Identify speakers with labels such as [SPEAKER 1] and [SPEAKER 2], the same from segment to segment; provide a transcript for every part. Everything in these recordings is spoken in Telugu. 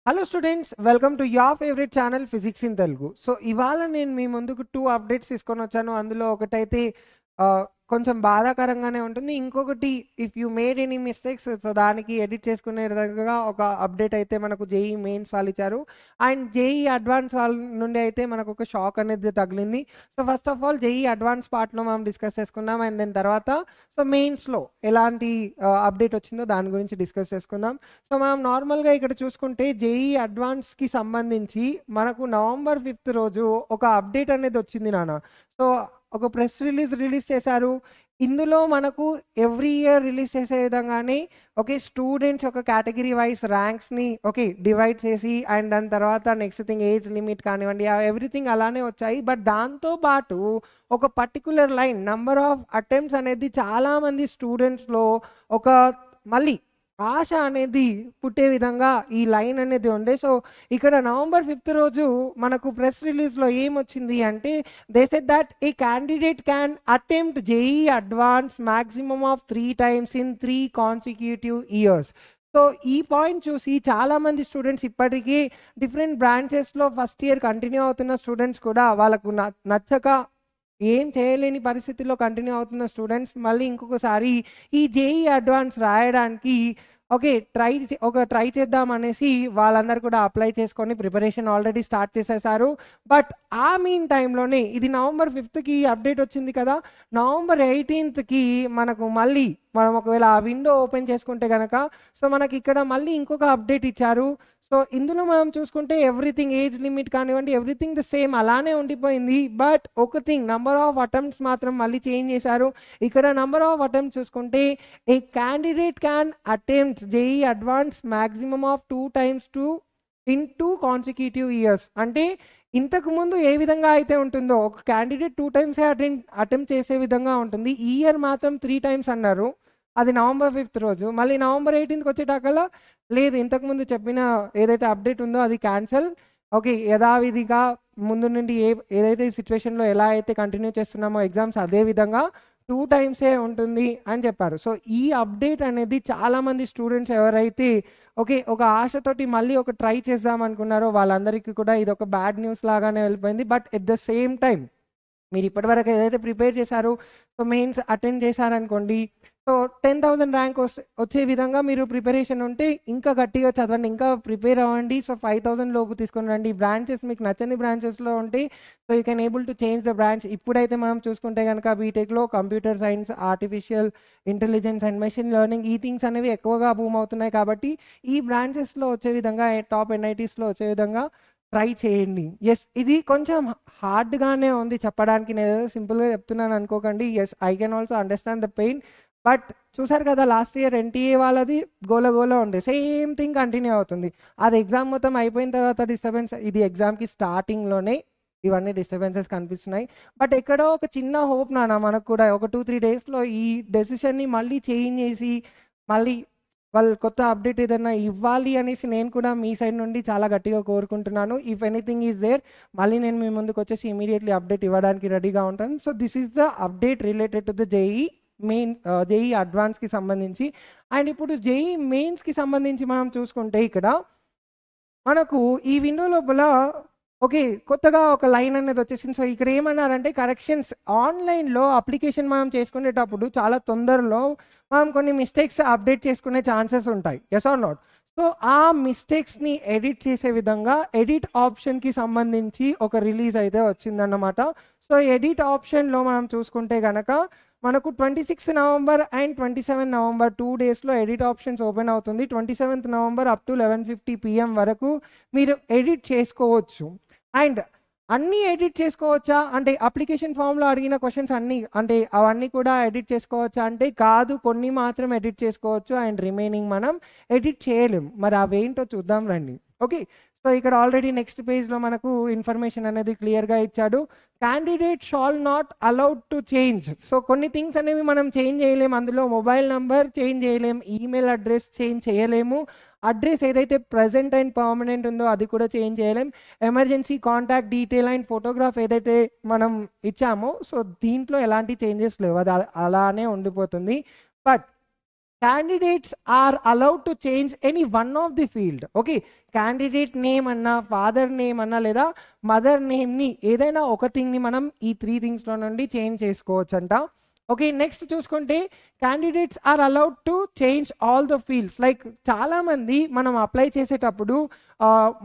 [SPEAKER 1] Hello students, welcome to your favourite channel physics in Telugu. So ఇవాళ నేను మీ ముందుకు 2 అప్డేట్స్ తీసుకొని వచ్చాను. అందులో ఒకటైతే కొంచెం బాధాకరంగానే ఉంటుంది. ఇంకొకటి if you made any mistakes so దానికి ఎడిట్ చేసుకునే విధంగా ఒక అప్డేట్ అయితే మనకు జేఈ మెయిన్స్ వాళ్ళు ఇచ్చారు. అండ్ జేఈ అడ్వాన్స్ వాళ్ళ నుండి అయితే మనకు ఒక షాక్ అనేది తగిలింది. So first of all JEE advance పార్ట్లో మనం డిస్కస్ చేసుకుందాం. అండ్ దాని తర్వాత సో మెయిన్స్లో ఎలాంటి అప్డేట్ వచ్చిందో దాని గురించి డిస్కస్ చేసుకుందాం. సో మనం నార్మల్గా ఇక్కడ చూసుకుంటే జేఈ అడ్వాన్స్కి సంబంధించి మనకు నవంబర్ 5th రోజు ఒక అప్డేట్ అనేది వచ్చింది నాన్న. సో ఒక ప్రెస్ రిలీజ్ చేశారు. ఇందులో మనకు ఎవ్రీ ఇయర్ రిలీజ్ చేసే విధంగానే స్టూడెంట్స్ ఒక కేటగిరీ వైజ్ ర్యాంక్స్ని డివైడ్ చేసి అండ్ దాని తర్వాత నెక్స్ట్ థింగ్ ఏజ్ లిమిట్ కానివ్వండి ఎవ్రీథింగ్ అలానే వచ్చాయి. బట్ దాంతోపాటు ఒక particular line number of attempts అనేది చాలామంది స్టూడెంట్స్లో ఒక మళ్ళీ ఆశ అనేది పుట్టే విధంగా ఈ లైన్ అనేది ఉండే. సో ఇక్కడ నవంబర్ 5th రోజు మనకు ప్రెస్ రిలీజ్లో ఏమొచ్చింది అంటే they said that A candidate can attempt JEE advance maximum of 3 times in 3 consecutive years. So ఈ పాయింట్ చూసి చాలామంది స్టూడెంట్స్ ఇప్పటికీ డిఫరెంట్ బ్రాంచెస్లో ఫస్ట్ ఇయర్ కంటిన్యూ అవుతున్న స్టూడెంట్స్ కూడా వాళ్ళకు నచ్చక ఏం చేయలేని పరిస్థితుల్లో కంటిన్యూ అవుతున్న స్టూడెంట్స్ మళ్ళీ ఇంకొకసారి ఈ జేఈ అడ్వాన్స్ రాయడానికి ట్రై చేద్దాం అనేసి వాళ్ళందరూ కూడా అప్లై చేసుకొని ప్రిపరేషన్ ఆల్రెడీ స్టార్ట్ చేసేసారు. బట్ ఆ మీన్ టైంలోనే ఇది నవంబర్ 5th అప్డేట్ వచ్చింది కదా, నవంబర్ 18th మనకు మళ్ళీ మనం ఒకవేళ ఆ విండో ఓపెన్ చేసుకుంటే కనుక సో మనకి ఇక్కడ మళ్ళీ ఇంకొక అప్డేట్ ఇచ్చారు. సో ఇందులో మనం చూసుకుంటే ఎవ్రీథింగ్ ఏజ్ లిమిట్ కానివ్వండి ఎవ్రీథింగ్ ద సేమ్ అలానే ఉండిపోయింది. బట్ ఒక థింగ్ నంబర్ ఆఫ్ అటెంప్ట్స్ మాత్రం మళ్ళీ చేంజ్ చేశారు. ఇక్కడ నంబర్ ఆఫ్ అటెంప్ట్స్ చూసుకుంటే a candidate can attempt JEE advance maximum of 2 times in 2 consecutive years. అంటే ఇంతకు ముందు ఏ విధంగా అయితే ఉంటుందో ఒక క్యాండిడేట్ 2 times అటెంప్ట్ చేసే విధంగా ఉంటుంది. ఈ ఇయర్ మాత్రం 3 times అన్నారు. అది నవంబర్ 5th రోజు. మళ్ళీ నవంబర్ 18th వచ్చేటాకల్లా లేదు, ఇంతకుముందు చెప్పిన ఏదైతే అప్డేట్ ఉందో అది క్యాన్సల్. యథావిధిగా ముందు నుండి ఏదైతే సిచ్యువేషన్లో ఎలా అయితే కంటిన్యూ చేస్తున్నామో ఎగ్జామ్స్ అదే విధంగా 2 times ఉంటుంది అని చెప్పారు. సో ఈ అప్డేట్ అనేది చాలామంది స్టూడెంట్స్ ఎవరైతే ఒక ఆశతోటి మళ్ళీ ట్రై చేద్దాం అనుకున్నారో వాళ్ళందరికీ కూడా ఇది ఒక బ్యాడ్ న్యూస్ లాగానే వెళ్ళిపోయింది. But at the same time మీరు ఇప్పటివరకు ఏదైతే ప్రిపేర్ చేశారో సో మెయిన్స్ అటెండ్ చేశారనుకోండి, సో 10,000 ర్యాంక్ వచ్చే విధంగా మీరు ప్రిపరేషన్ ఉంటే ఇంకా గట్టిగా చదవండి, ఇంకా ప్రిపేర్ అవ్వండి. సో 5,000 లోపు తీసుకొని రండి. బ్రాంచెస్ మీకు నచ్చని బ్రాంచెస్లో ఉంటే so you can able to change the branch. ఇప్పుడైతే మనం చూసుకుంటే కనుక బీటెక్లో computer science, artificial intelligence and machine learning ఈ థింగ్స్ అనేవి ఎక్కువగా బూమ్ అవుతున్నాయి. కాబట్టి ఈ బ్రాంచెస్లో వచ్చే విధంగా టాప్ ఎన్ఐటీస్లో వచ్చే విధంగా ట్రై చేయండి. ఎస్, ఇది కొంచెం హార్డ్గానే ఉంది చెప్పడానికి, నేను ఏదో సింపుల్గా చెప్తున్నాను అనుకోకండి. Yes, I can also understand the pain. But చూసారు కదా లాస్ట్ ఇయర్ ఎన్టీఏ వాళ్ళది గోల ఉంది, సేమ్ థింగ్ కంటిన్యూ అవుతుంది. అది ఎగ్జామ్ మొత్తం అయిపోయిన తర్వాత డిస్టర్బెన్స్, ఇది ఎగ్జామ్కి స్టార్టింగ్లోనే ఇవన్నీ డిస్టర్బెన్సెస్ కనిపిస్తున్నాయి. బట్ ఎక్కడో ఒక చిన్న హోప్ నాన్న మనకు కూడా ఒక 2-3 డేస్లో ఈ డెసిషన్ని మళ్ళీ చేంజ్ చేసి మళ్ళీ వాళ్ళు కొత్త అప్డేట్ ఏదైనా ఇవ్వాలి అనేసి నేను కూడా మీ సైడ్ నుండి చాలా గట్టిగా కోరుకుంటున్నాను. ఇఫ్ ఎనీథింగ్ ఈజ్ దేర్ మళ్ళీ నేను మీ ముందుకు వచ్చేసి ఇమీడియట్లీ అప్డేట్ ఇవ్వడానికి రెడీగా ఉంటాను. So this is the update related to the JEE JEE అడ్వాన్స్కి సంబంధించి. అండ్ ఇప్పుడు జేఈ మెయిన్స్కి సంబంధించి మనం చూసుకుంటే ఇక్కడ మనకు ఈ విండో లోపల కొత్తగా ఒక లైన్ అనేది వచ్చేసింది. సో ఇక్కడ ఏమన్నారంటే కరెక్షన్స్ ఆన్లైన్లో అప్లికేషన్ మనం చేసుకునేటప్పుడు చాలా తొందరలో మనం కొన్ని మిస్టేక్స్ అప్డేట్ చేసుకునే ఛాన్సెస్ ఉంటాయి. Yes or not? సో ఆ మిస్టేక్స్ని ఎడిట్ చేసే విధంగా ఎడిట్ ఆప్షన్కి సంబంధించి ఒక రిలీజ్ అయితే వచ్చిందన్నమాట. సో ఎడిట్ ఆప్షన్లో మనం చూసుకుంటే కనుక మనకు 26th November and 27th November 2 daysలో ఎడిట్ ఆప్షన్స్ ఓపెన్ అవుతుంది. 27th November up to 11:50 PM వరకు మీరు ఎడిట్ చేసుకోవచ్చు. అండ్ అన్నీ ఎడిట్ చేసుకోవచ్చా అంటే అప్లికేషన్ ఫామ్లో అడిగిన క్వశ్చన్స్ అన్నీ అంటే అవన్నీ కూడా ఎడిట్ చేసుకోవచ్చా అంటే కాదు, కొన్ని మాత్రం ఎడిట్ చేసుకోవచ్చు అండ్ రిమైనింగ్ మనం ఎడిట్ చేయలేం. మరి అవేంటో చూద్దాం రండి. సో ఇక్కడ ఆల్రెడీ నెక్స్ట్ పేజ్లో మనకు ఇన్ఫర్మేషన్ అనేది క్లియర్గా ఇచ్చాడు. Candidate shall not allowed to change. So కొన్ని థింగ్స్ అనేవి మనం చేంజ్ చేయలేము. అందులో మొబైల్ నంబర్ చేంజ్ చేయలేము, ఈమెయిల్ అడ్రస్ చేంజ్ చేయలేము, అడ్రస్ ఏదైతే ప్రజెంట్ అండ్ పర్మనెంట్ ఉందో అది కూడా చేంజ్ చేయలేం, emergency contact detail and photograph ఏదైతే మనం ఇచ్చామో సో దీంట్లో ఎలాంటి చేంజెస్ లేవు, అది అలానే ఉండిపోతుంది. But candidates are allowed to change any one of the field. Okay, candidate name అన్నా, ఫాదర్ నేమ్ అన్నా, లేదా మదర్ నేమ్ని ఏదైనా ఒక థింగ్ని మనం ఈ 3 థింగ్స్లో నుండి చేంజ్ చేసుకోవచ్చు అంట. ఓకే, నెక్స్ట్ చూసుకుంటే candidates are allowed to change all the fields. Like చాలామంది మనం అప్లై చేసేటప్పుడు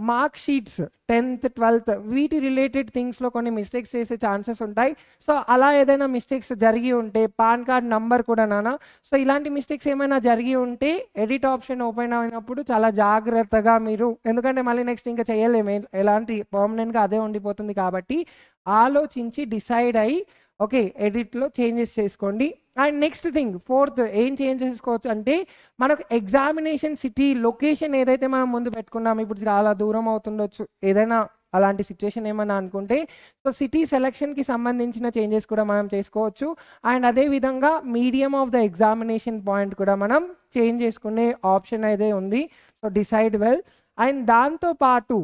[SPEAKER 1] మార్క్ షీట్స్ 10th 12th వీటి రిలేటెడ్ థింగ్స్లో కొన్ని మిస్టేక్స్ చేసే ఛాన్సెస్ ఉంటాయి. సో అలా ఏదైనా మిస్టేక్స్ జరిగి ఉంటే, పాన్ కార్డ్ నంబర్ కూడా నానా, సో ఇలాంటి మిస్టేక్స్ ఏమైనా జరిగి ఉంటే ఎడిట్ ఆప్షన్ ఓపెన్ అయినప్పుడు చాలా జాగ్రత్తగా మీరు, ఎందుకంటే మళ్ళీ నెక్స్ట్ ఇంకా చేయలేము, ఎలాంటి పర్మనెంట్గా అదే ఉండిపోతుంది కాబట్టి ఆలోచించి డిసైడ్ అయ్యి ఓకే ఎడిట్లో చేంజెస్ చేసుకోండి. అండ్ నెక్స్ట్ థింగ్ 4th ఏం చేంజ్ చేసుకోవచ్చు అంటే, మనకు ఎగ్జామినేషన్ సిటీ లొకేషన్ ఏదైతే మనం ముందు పెట్టుకున్నాం, ఇప్పుడు చాలా దూరం అవుతుండొచ్చు ఏదైనా అలాంటి సిచ్యువేషన్ ఏమన్నా అనుకుంటే, సో సిటీ సెలెక్షన్కి సంబంధించిన చేంజెస్ కూడా మనం చేసుకోవచ్చు. అండ్ అదేవిధంగా medium of the examination point కూడా మనం చేంజ్ చేసుకునే ఆప్షన్ అయితే ఉంది. So decide well. అండ్ దాంతోపాటు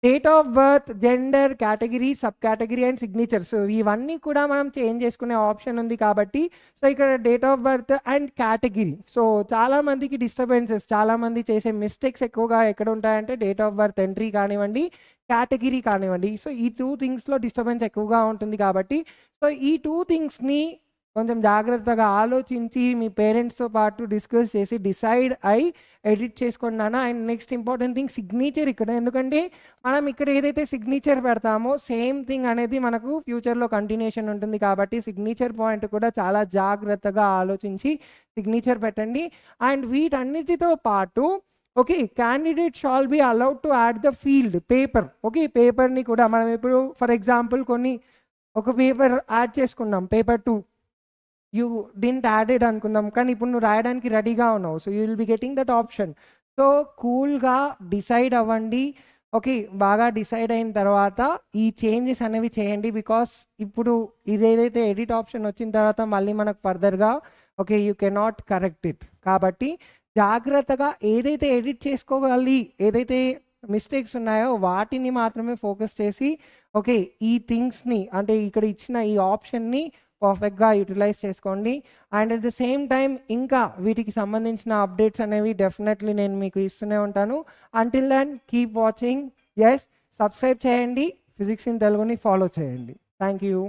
[SPEAKER 1] date of birth, gender, category, sub category and signature, so ఇవన్నీ కూడా మనం చేంజ్ చేసుకునే ఆప్షన్ ఉంది కాబట్టి, సో ఇక్కడ date of birth and category, so చాలామందికి డిస్టర్బెన్సెస్, చాలామంది చేసే మిస్టేక్స్ ఎక్కువగా ఎక్కడ ఉంటాయంటే డేట్ ఆఫ్ బర్త్ ఎంట్రీ కానివ్వండి, కేటగిరీ కానివ్వండి, సో ఈ 2 థింగ్స్లో డిస్టర్బెన్స్ ఎక్కువగా ఉంటుంది కాబట్టి, సో ఈ 2 థింగ్స్ని కొంచెం జాగ్రత్తగా ఆలోచించి మీ పేరెంట్స్తో పాటు డిస్కస్ చేసి డిసైడ్ అయి ఎడిట్ చేసుకున్నాను. And next important thing signature ఇక్కడ, ఎందుకంటే మనం ఇక్కడ ఏదైతే సిగ్నేచర్ పెడతామో సేమ్ థింగ్ అనేది మనకు ఫ్యూచర్లో కంటిన్యూషన్ ఉంటుంది కాబట్టి సిగ్నేచర్ పాయింట్ కూడా చాలా జాగ్రత్తగా ఆలోచించి సిగ్నేచర్ పెట్టండి. అండ్ వీటన్నిటితో పాటు okay candidate shall be allowed to add the field paper. Okay, పేపర్ని కూడా మనం ఇప్పుడు ఫర్ ఎగ్జాంపుల్ ఒక పేపర్ యాడ్ చేసుకున్నాం, పేపర్ 2 యూ డింట్ యాడెడ్ అనుకుందాం, కానీ ఇప్పుడు నువ్వు రాయడానికి రెడీగా ఉన్నావు, so you will be getting that option. So కూల్గా డిసైడ్ అవ్వండి. ఓకే, బాగా డిసైడ్ అయిన తర్వాత ఈ చేంజెస్ అనేవి చేయండి. బికాస్ ఇప్పుడు ఇదేదైతే ఎడిట్ ఆప్షన్ వచ్చిన తర్వాత మళ్ళీ మనకు ఫర్దర్గా okay you cannot correct it. కాబట్టి జాగ్రత్తగా ఏదైతే ఎడిట్ చేసుకోవాలి, ఏదైతే మిస్టేక్స్ ఉన్నాయో వాటిని మాత్రమే ఫోకస్ చేసి ఓకే ఈ థింగ్స్ని అంటే ఇక్కడ ఇచ్చిన ఈ ఆప్షన్ని పర్ఫెక్ట్గా యూటిలైజ్ చేసుకోండి. And at the same time ఇంకా వీటికి సంబంధించిన అప్డేట్స్ అనేవి డెఫినెట్లీ నేను మీకు ఇస్తూనే ఉంటాను. Until then keep watching. Yes, subscribe చేయండి, ఫిజిక్స్ ఇన్ తెలుగుని ఫాలో చేయండి. Thank you.